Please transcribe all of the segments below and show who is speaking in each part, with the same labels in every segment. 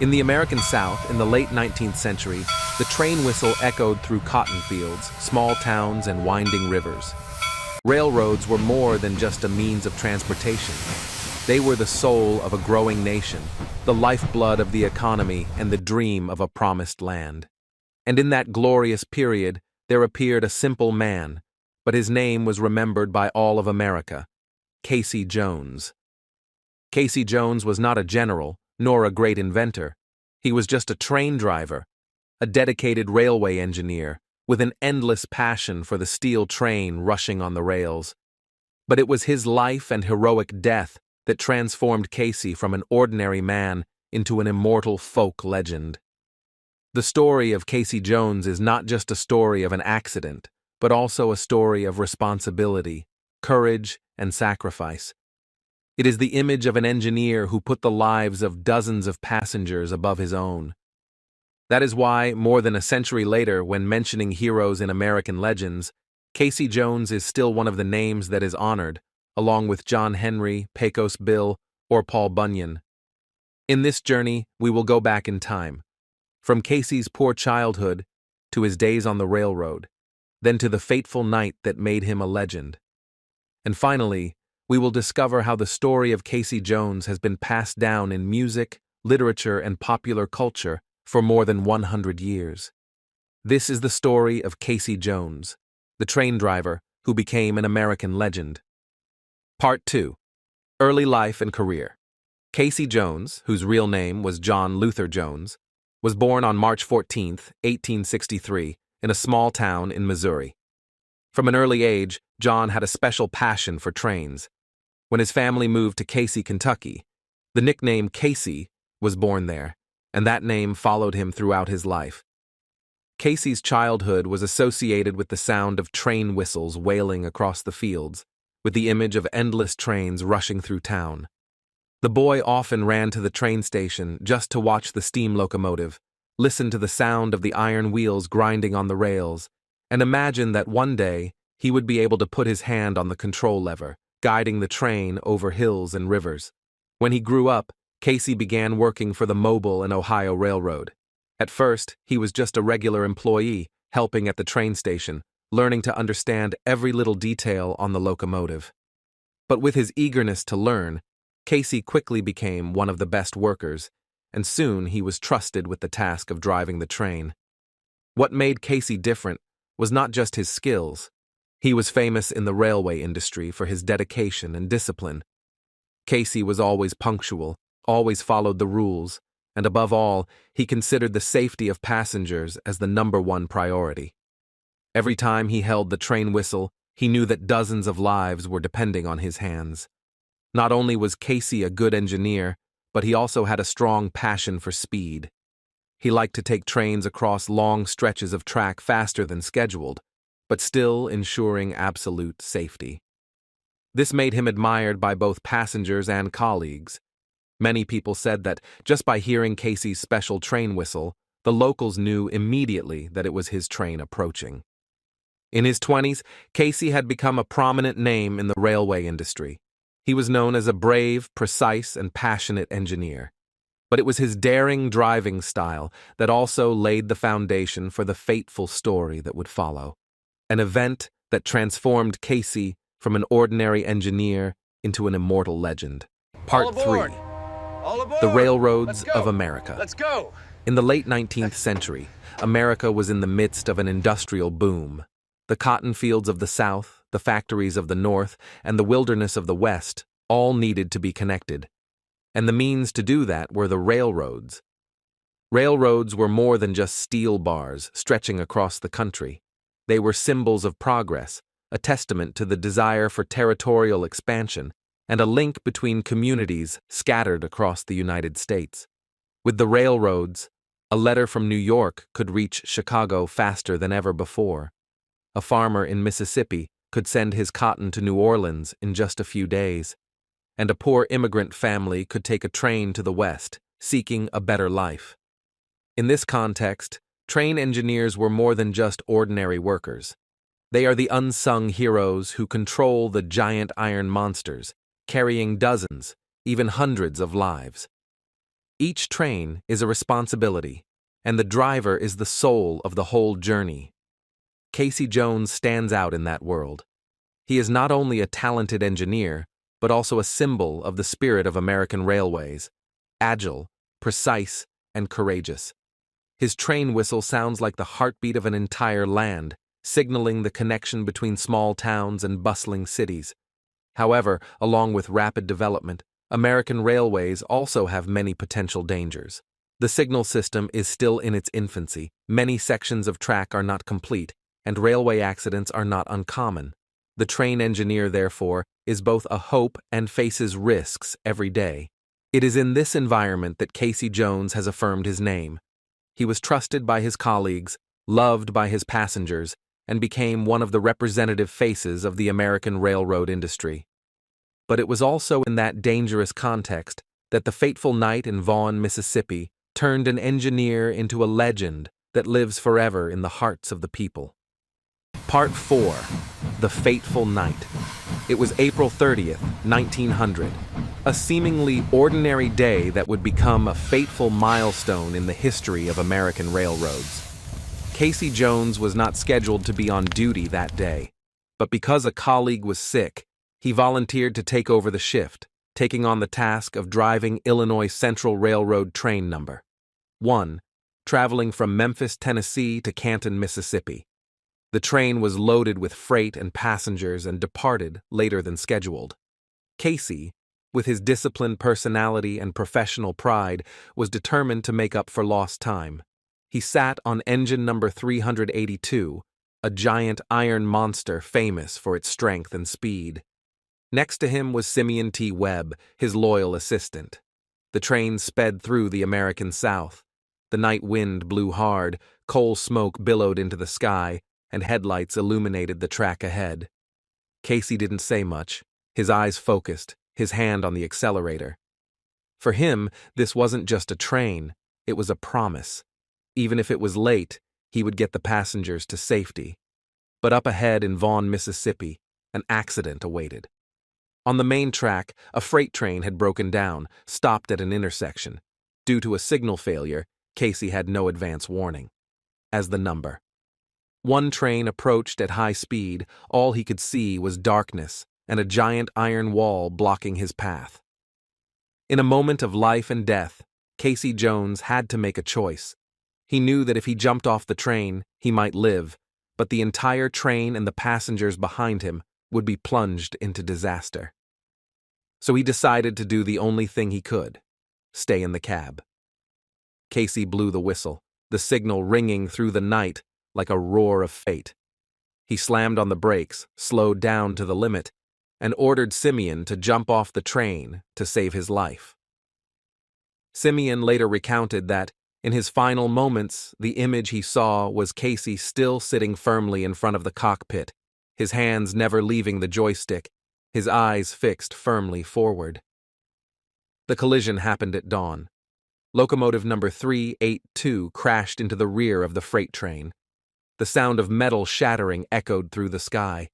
Speaker 1: In the American South, in the late 19th century, the train whistle echoed through cotton fields, small towns, and winding rivers. Railroads were more than just a means of transportation. They were the soul of a growing nation, the lifeblood of the economy, and the dream of a promised land. And in that glorious period, there appeared a simple man, but his name was remembered by all of America: Casey Jones. Casey Jones was not a general, nor a great inventor. He was just a train driver, a dedicated railway engineer, with an endless passion for the steel train rushing on the rails. But it was his life and heroic death that transformed Casey from an ordinary man into an immortal folk legend. The story of Casey Jones is not just a story of an accident, but also a story of responsibility, courage, and sacrifice. It is the image of an engineer who put the lives of dozens of passengers above his own. That is why, more than a century later, when mentioning heroes in American legends, Casey Jones is still one of the names that is honored, along with John Henry, Pecos Bill, or Paul Bunyan. In this journey, we will go back in time, from Casey's poor childhood to his days on the railroad, then to the fateful night that made him a legend. And finally, we will discover how the story of Casey Jones has been passed down in music, literature, and popular culture for more than 100 years. This is the story of Casey Jones, the train driver who became an American legend. Part 2. Early Life and Career. Casey Jones, whose real name was John Luther Jones, was born on March 14, 1863, in a small town in Missouri. From an early age, John had a special passion for trains. When his family moved to Casey, Kentucky, the nickname Casey was born there, and that name followed him throughout his life. Casey's childhood was associated with the sound of train whistles wailing across the fields, with the image of endless trains rushing through town. The boy often ran to the train station just to watch the steam locomotive, listen to the sound of the iron wheels grinding on the rails, and imagine that one day he would be able to put his hand on the control lever, guiding the train over hills and rivers. When he grew up, Casey began working for the Mobile and Ohio Railroad. At first, he was just a regular employee, helping at the train station, learning to understand every little detail on the locomotive. But with his eagerness to learn, Casey quickly became one of the best workers, and soon he was trusted with the task of driving the train. What made Casey different was not just his skills. He was famous in the railway industry for his dedication and discipline. Casey was always punctual, always followed the rules, and above all, he considered the safety of passengers as the #1 priority. Every time he held the train whistle, he knew that dozens of lives were depending on his hands. Not only was Casey a good engineer, but he also had a strong passion for speed. He liked to take trains across long stretches of track faster than scheduled, but still ensuring absolute safety. This made him admired by both passengers and colleagues. Many people said that just by hearing Casey's special train whistle, the locals knew immediately that it was his train approaching. In his 20s, Casey had become a prominent name in the railway industry. He was known as a brave, precise, and passionate engineer. But it was his daring driving style that also laid the foundation for the fateful story that would follow. An event that transformed Casey from an ordinary engineer into an immortal legend. Part 3. The Railroads of America.
Speaker 2: Let's go!
Speaker 1: In the late 19th century, America was in the midst of an industrial boom. The cotton fields of the South, the factories of the North, and the wilderness of the West all needed to be connected. And the means to do that were the railroads. Railroads were more than just steel bars stretching across the country. They were symbols of progress, a testament to the desire for territorial expansion, and a link between communities scattered across the United States. With the railroads, a letter from New York could reach Chicago faster than ever before. A farmer in Mississippi could send his cotton to New Orleans in just a few days, and a poor immigrant family could take a train to the West, seeking a better life. In this context, train engineers were more than just ordinary workers. They are the unsung heroes who control the giant iron monsters, carrying dozens, even hundreds of lives. Each train is a responsibility, and the driver is the soul of the whole journey. Casey Jones stands out in that world. He is not only a talented engineer, but also a symbol of the spirit of American railways, agile, precise, and courageous. His train whistle sounds like the heartbeat of an entire land, signaling the connection between small towns and bustling cities. However, along with rapid development, American railways also have many potential dangers. The signal system is still in its infancy, many sections of track are not complete, and railway accidents are not uncommon. The train engineer, therefore, is both a hope and faces risks every day. It is in this environment that Casey Jones has affirmed his name. He was trusted by his colleagues, loved by his passengers, and became one of the representative faces of the American railroad industry. But it was also in that dangerous context that the fateful night in Vaughan, Mississippi, turned an engineer into a legend that lives forever in the hearts of the people. Part 4. The Fateful Night. It was April 30th, 1900, a seemingly ordinary day that would become a fateful milestone in the history of American railroads. Casey Jones was not scheduled to be on duty that day, but because a colleague was sick, he volunteered to take over the shift, taking on the task of driving Illinois Central Railroad train number 1, traveling from Memphis, Tennessee to Canton, Mississippi. The train was loaded with freight and passengers and departed later than scheduled. Casey, with his disciplined personality and professional pride, was determined to make up for lost time. He sat on engine number 382, a giant iron monster famous for its strength and speed. Next to him was Simeon T. Webb, his loyal assistant. The train sped through the American South. The night wind blew hard, coal smoke billowed into the sky, and headlights illuminated the track ahead. Casey didn't say much, his eyes focused, his hand on the accelerator. For him, this wasn't just a train, it was a promise. Even if it was late, he would get the passengers to safety. But up ahead in Vaughan, Mississippi, an accident awaited. On the main track, a freight train had broken down, stopped at an intersection. Due to a signal failure, Casey had no advance warning. As the number. One train approached at high speed, all he could see was darkness and a giant iron wall blocking his path. In a moment of life and death, Casey Jones had to make a choice. He knew that if he jumped off the train, he might live, but the entire train and the passengers behind him would be plunged into disaster. So he decided to do the only thing he could: stay in the cab. Casey blew the whistle, the signal ringing through the night like a roar of fate. He slammed on the brakes, slowed down to the limit, and ordered Simeon to jump off the train to save his life. Simeon later recounted that, in his final moments, the image he saw was Casey still sitting firmly in front of the cockpit, his hands never leaving the joystick, his eyes fixed firmly forward. The collision happened at dawn. Locomotive number 382 crashed into the rear of the freight train. The sound of metal shattering echoed through the sky.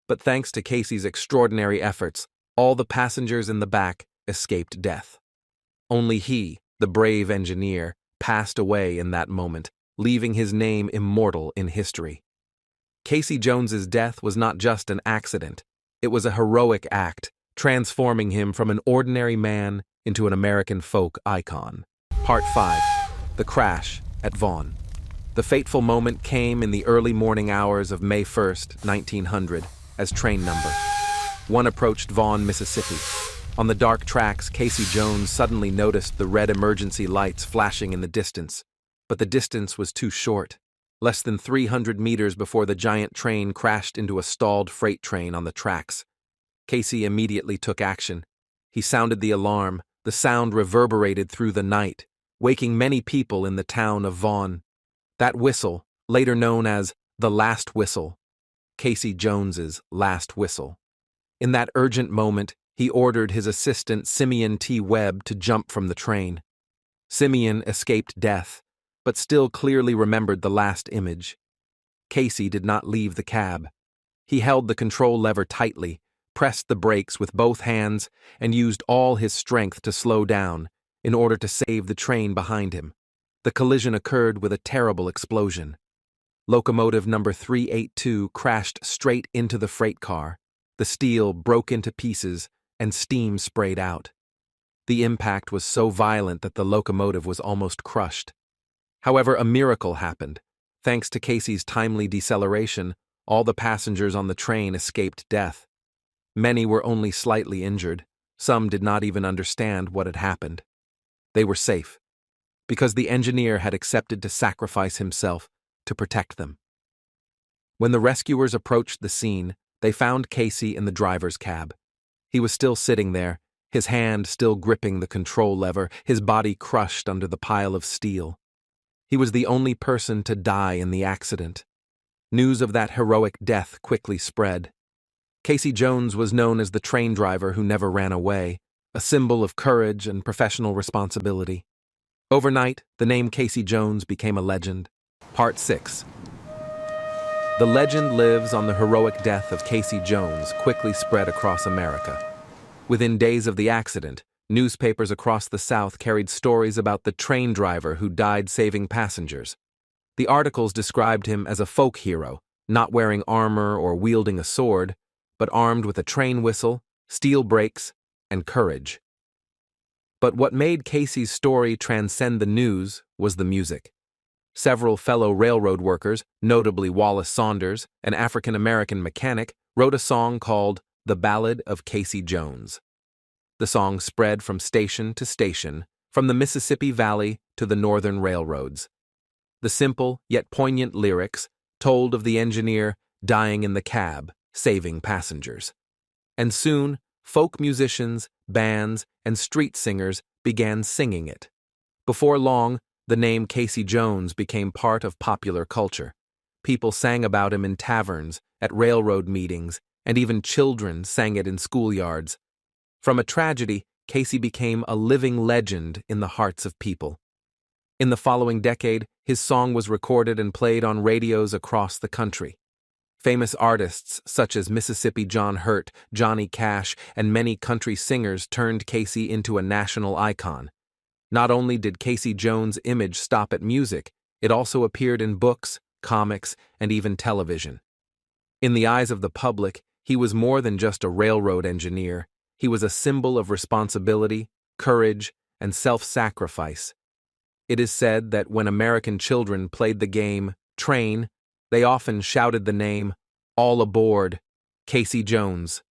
Speaker 1: But thanks to Casey's extraordinary efforts, all the passengers in the back escaped death. Only he, the brave engineer, passed away in that moment, leaving his name immortal in history. Casey Jones's death was not just an accident, it was a heroic act, transforming him from an ordinary man into an American folk icon. Part 5. The Crash at Vaughan. The fateful moment came in the early morning hours of May 1st, 1900, as train number 1 approached Vaughan, Mississippi. On the dark tracks, Casey Jones suddenly noticed the red emergency lights flashing in the distance. But the distance was too short. Less than 300 meters before the giant train crashed into a stalled freight train on the tracks. Casey immediately took action. He sounded the alarm. The sound reverberated through the night, waking many people in the town of Vaughan. That whistle, later known as the last whistle, Casey Jones's last whistle. In that urgent moment, he ordered his assistant Simeon T. Webb to jump from the train. Simeon escaped death, but still clearly remembered the last image. Casey did not leave the cab. He held the control lever tightly, pressed the brakes with both hands, and used all his strength to slow down, in order to save the train behind him. The collision occurred with a terrible explosion. Locomotive number 382 crashed straight into the freight car. The steel broke into pieces and steam sprayed out. The impact was so violent that the locomotive was almost crushed. However, a miracle happened. Thanks to Casey's timely deceleration, all the passengers on the train escaped death. Many were only slightly injured. Some did not even understand what had happened. They were safe, because the engineer had accepted to sacrifice himself to protect them. When the rescuers approached the scene, they found Casey in the driver's cab. He was still sitting there, his hand still gripping the control lever, his body crushed under the pile of steel. He was the only person to die in the accident. News of that heroic death quickly spread. Casey Jones was known as the train driver who never ran away, a symbol of courage and professional responsibility. Overnight, the name Casey Jones became a legend. Part 6. The legend lives on the heroic death of Casey Jones quickly spread across America. Within days of the accident, newspapers across the South carried stories about the train driver who died saving passengers. The articles described him as a folk hero, not wearing armor or wielding a sword, but armed with a train whistle, steel brakes, and courage. But what made Casey's story transcend the news was the music. Several fellow railroad workers, notably Wallace Saunders, an African-American mechanic, wrote a song called The Ballad of Casey Jones. The song spread from station to station, from the Mississippi Valley to the northern railroads. The simple yet poignant lyrics told of the engineer dying in the cab, saving passengers. And soon, folk musicians, bands, and street singers began singing it. Before long, the name Casey Jones became part of popular culture. People sang about him in taverns, at railroad meetings, and even children sang it in schoolyards. From a tragedy, Casey became a living legend in the hearts of people. In the following decade, his song was recorded and played on radios across the country. Famous artists such as Mississippi John Hurt, Johnny Cash, and many country singers turned Casey into a national icon. Not only did Casey Jones' image stop at music, it also appeared in books, comics, and even television. In the eyes of the public, he was more than just a railroad engineer. He was a symbol of responsibility, courage, and self-sacrifice. It is said that when American children played the game Train, they often shouted the name, "All aboard, Casey Jones."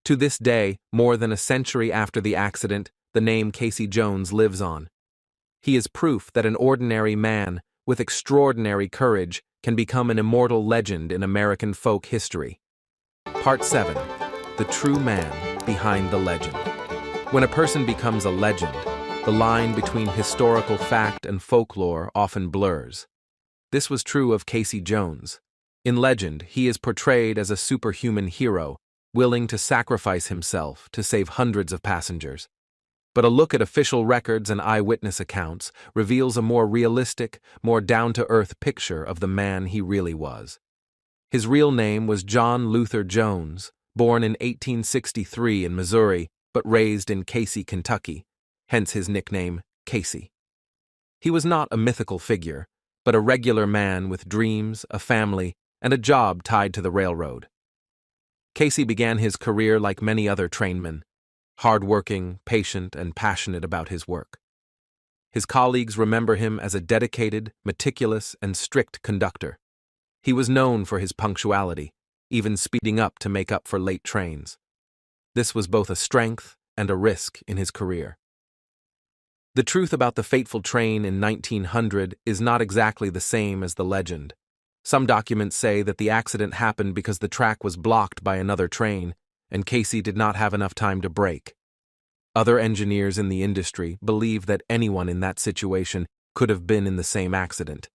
Speaker 1: To this day, more than a century after the accident, the name Casey Jones lives on. He is proof that an ordinary man, with extraordinary courage, can become an immortal legend in American folk history. Part 7. The true man behind the legend. When a person becomes a legend, the line between historical fact and folklore often blurs. This was true of Casey Jones. In legend, he is portrayed as a superhuman hero, willing to sacrifice himself to save hundreds of passengers. But a look at official records and eyewitness accounts reveals a more realistic, more down-to-earth picture of the man he really was. His real name was John Luther Jones, born in 1863 in Missouri, but raised in Casey, Kentucky, hence his nickname, Casey. He was not a mythical figure, but a regular man with dreams, a family, and a job tied to the railroad. Casey began his career like many other trainmen, hard-working, patient, and passionate about his work. His colleagues remember him as a dedicated, meticulous, and strict conductor. He was known for his punctuality, even speeding up to make up for late trains. This was both a strength and a risk in his career. The truth about the fateful train in 1900 is not exactly the same as the legend. Some documents say that the accident happened because the track was blocked by another train, and Casey did not have enough time to brake. Other engineers in the industry believe that anyone in that situation could have been in the same accident.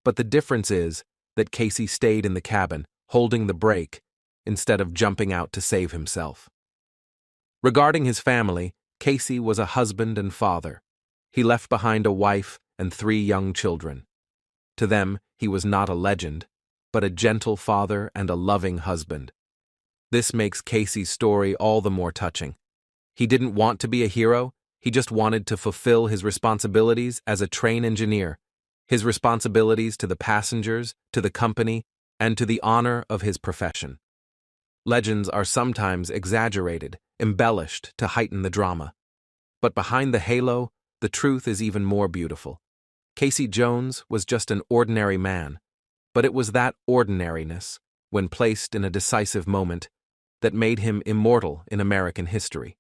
Speaker 1: But the difference is that Casey stayed in the cabin, holding the brake, instead of jumping out to save himself. Regarding his family, Casey was a husband and father. He left behind a wife and 3 young children. To them, he was not a legend, but a gentle father and a loving husband. This makes Casey's story all the more touching. He didn't want to be a hero, He just wanted to fulfill his responsibilities as a train engineer, his responsibilities to the passengers, to the company, and to the honor of his profession. Legends are sometimes exaggerated, embellished to heighten the drama. But behind the halo, the truth is even more beautiful. Casey Jones was just an ordinary man, but it was that ordinariness, when placed in a decisive moment, that made him immortal in American history.